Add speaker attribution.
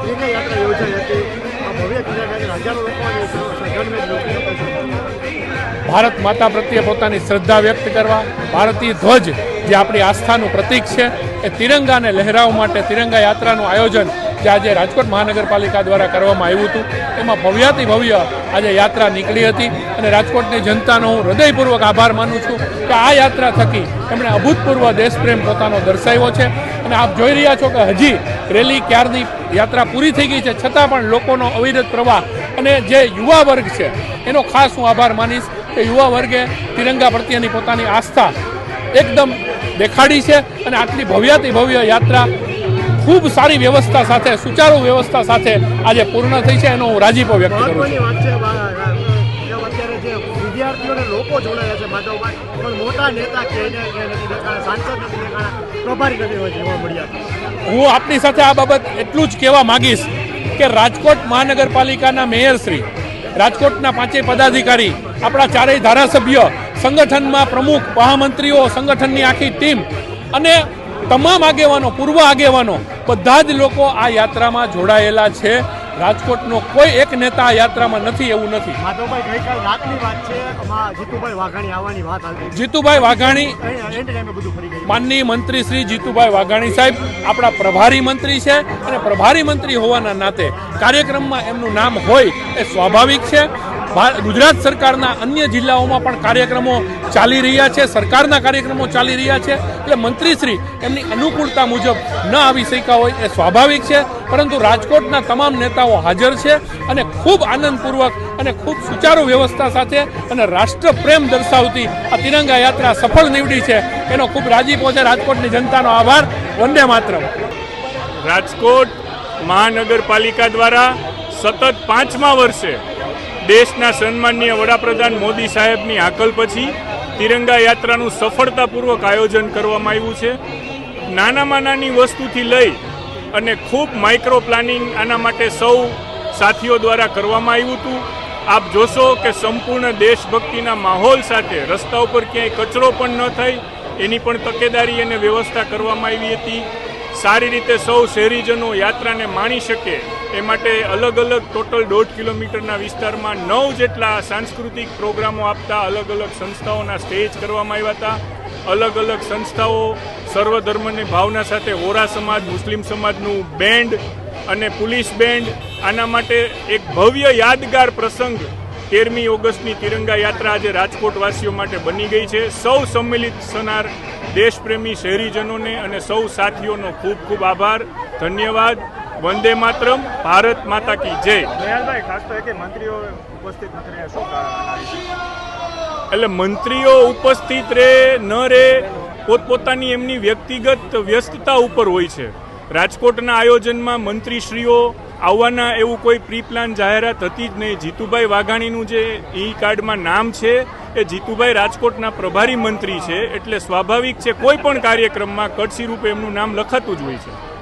Speaker 1: તિરંગા યાત્રા યોજાઈ હતી. આ ભવ્ય તિરંગા યાત્રા હજારો લોકો
Speaker 2: ભારત માતા પ્રત્યે પોતાની શ્રદ્ધા વ્યક્ત કરવા, ભારતીય ધ્વજ જે આપણી આસ્થાનું પ્રતીક છે એ તિરંગાને લહેરાવવા માટે તિરંગા યાત્રાનું આયોજન જે આજે રાજકોટ મહાનગરપાલિકા દ્વારા કરવામાં આવ્યું હતું, એમાં ભવ્યાતિ ભવ્ય આજે યાત્રા નીકળી હતી. અને રાજકોટની જનતાનો હું હૃદયપૂર્વક આભાર માનું છું કે આ યાત્રા થકી એમણે અભૂતપૂર્વ દેશપ્રેમ પોતાનો દર્શાવ્યો છે. અને આપ જોઈ રહ્યા છો કે હજી રેલી ક્યારની યાત્રા પૂરી થઈ ગઈ છે, છતાં પણ લોકોનો અવિરત પ્રવાહ અને જે યુવા વર્ગ છે એનો ખાસ હું આભાર માનીશ કે યુવા વર્ગે તિરંગા પ્રત્યેની પોતાની આસ્થા એકદમ દેખાડી છે. અને આટલી ભવ્યાતિ ભવ્ય યાત્રા ખૂબ સારી વ્યવસ્થા સાથે, સુચારુ વ્યવસ્થા સાથે આજે પૂર્ણ થઈ છે, એનો હું રાજીપો વ્યક્ત કરું છું.
Speaker 1: વિદ્યાર્થીઓને લોકો જોડાયા છે માધવભાઈ, પણ મોટા નેતા કે નથી દેખાણા, સાંસદ નથી દેખાણા, પ્રભારી નથી જોવા મળ્યા.
Speaker 2: હું આપની સાથે આ બાબત એટલું જ કહેવા માંગીશ કે રાજકોટ મહાનગરપાલિકાના મેયરશ્રી, રાજકોટના 5 પદાધિકારી, આપણા 4 ધારાસભ્ય, સંગઠનમાં પ્રમુખ, મહામંત્રીઓ, સંગઠનની આખી ટીમ અને તમામ આગેવાનો, પૂર્વ આગેવાનો બધા જ લોકો આ યાત્રામાં જોડાયેલા છે. રાજકોટનો કોઈ એક નેતા આ યાત્રામાં નથી એવું નથી.
Speaker 1: માધવભાઈ, ગઈકાલ રાતની વાત છે, જીતુભાઈ વાઘાણી આવવાની વાત હતી.
Speaker 2: જીતુભાઈ વાઘાણી, માનનીય મંત્રી શ્રી જીતુભાઈ વાઘાણી સાહેબ આપણા પ્રભારી મંત્રી છે અને પ્રભારી મંત્રી હોવાના નાતે કાર્યક્રમમાં એમનું નામ હોય એ સ્વાભાવિક છે. ગુજરાત સરકારના અન્ય જિલ્લાઓમાં પણ કાર્યક્રમો ચાલી રહ્યા છે, સરકારના કાર્યક્રમો ચાલી રહ્યા છે, એટલે મંત્રીશ્રી એમની અનુકૂળતા મુજબ ન આવી શક્યા હોય એ સ્વાભાવિક છે. પરંતુ રાજકોટના તમામ નેતાઓ હાજર છે અને ખૂબ આનંદપૂર્વક અને ખૂબ સુચારુ વ્યવસ્થા સાથે અને રાષ્ટ્રપ્રેમ દર્શાવતી આ તિરંગા યાત્રા સફળ નીવડી છે, એનો ખૂબ રાજીપો છે. રાજકોટની જનતાનો આભાર. વંદે માતરમ.
Speaker 3: રાજકોટ મહાનગરપાલિકા દ્વારા સતત 5મા વર્ષે દેશના સન્માનીય વડાપ્રધાન મોદી સાહેબની હાકલ પછી તિરંગા યાત્રાનું સફળતાપૂર્વક આયોજન કરવામાં આવ્યું છે. નાનામાં નાની વસ્તુથી લઈ અને ખૂબ માઇક્રો પ્લાનિંગ આના માટે સૌ સાથીઓ દ્વારા કરવામાં આવ્યું હતું. આપ જોશો કે સંપૂર્ણ દેશભક્તિના માહોલ સાથે રસ્તા ઉપર ક્યાંય કચરો પણ ન થાય એની પણ તકેદારી અને વ્યવસ્થા કરવામાં આવી હતી. સારી રીતે સૌ શહેરીજનો યાત્રાને માણી શકે એ માટે અલગ અલગ ટોટલ 1.5 કિલોમીટરના વિસ્તારમાં 9 જેટલા સાંસ્કૃતિક પ્રોગ્રામો આપતા અલગ અલગ સંસ્થાઓના સ્ટેજ કરવામાં આવ્યા હતા. અલગ અલગ સંસ્થાઓ સર્વધર્મની ભાવના સાથે વોરા સમાજ, મુસ્લિમ સમાજનું બેન્ડ અને પોલીસ બેન્ડ, આના માટે એક ભવ્ય યાદગાર પ્રસંગ 13મી ઓગસ્ટની તિરંગા યાત્રા આજે રાજકોટવાસીઓ માટે બની ગઈ છે. સૌ સંમિલિત થનાર દેશપ્રેમી શહેરીજનોને અને સૌ સાથીઓનો ખૂબ ખૂબ આભાર, ધન્યવાદ. વંદે માતરમ. ભારત માતા કી જય.
Speaker 1: દયાલભાઈ, ખાસ તો કે મંત્રીઓ ઉપસ્થિત નથી રહ્યા, શું કારણ?
Speaker 3: એટલે મંત્રીઓ ઉપસ્થિત રહે ન રહે પોતપોતાની એમની વ્યક્તિગત વ્યસ્તતા ઉપર હોય છે. રાજકોટના આયોજનમાં મંત્રીશ્રીઓ આવવાના એવું કોઈ પ્રી પ્લાન જાહેરાત હતી જ નહીં. જીતુભાઈ વાઘાણીનું જે ઈ કાર્ડમાં નામ છે એ જીતુભાઈ રાજકોટના પ્રભારી મંત્રી છે, એટલે સ્વાભાવિક છે કોઈ પણ કાર્યક્રમમાં કડસી રૂપે એમનું નામ લખાતું જ હોય છે.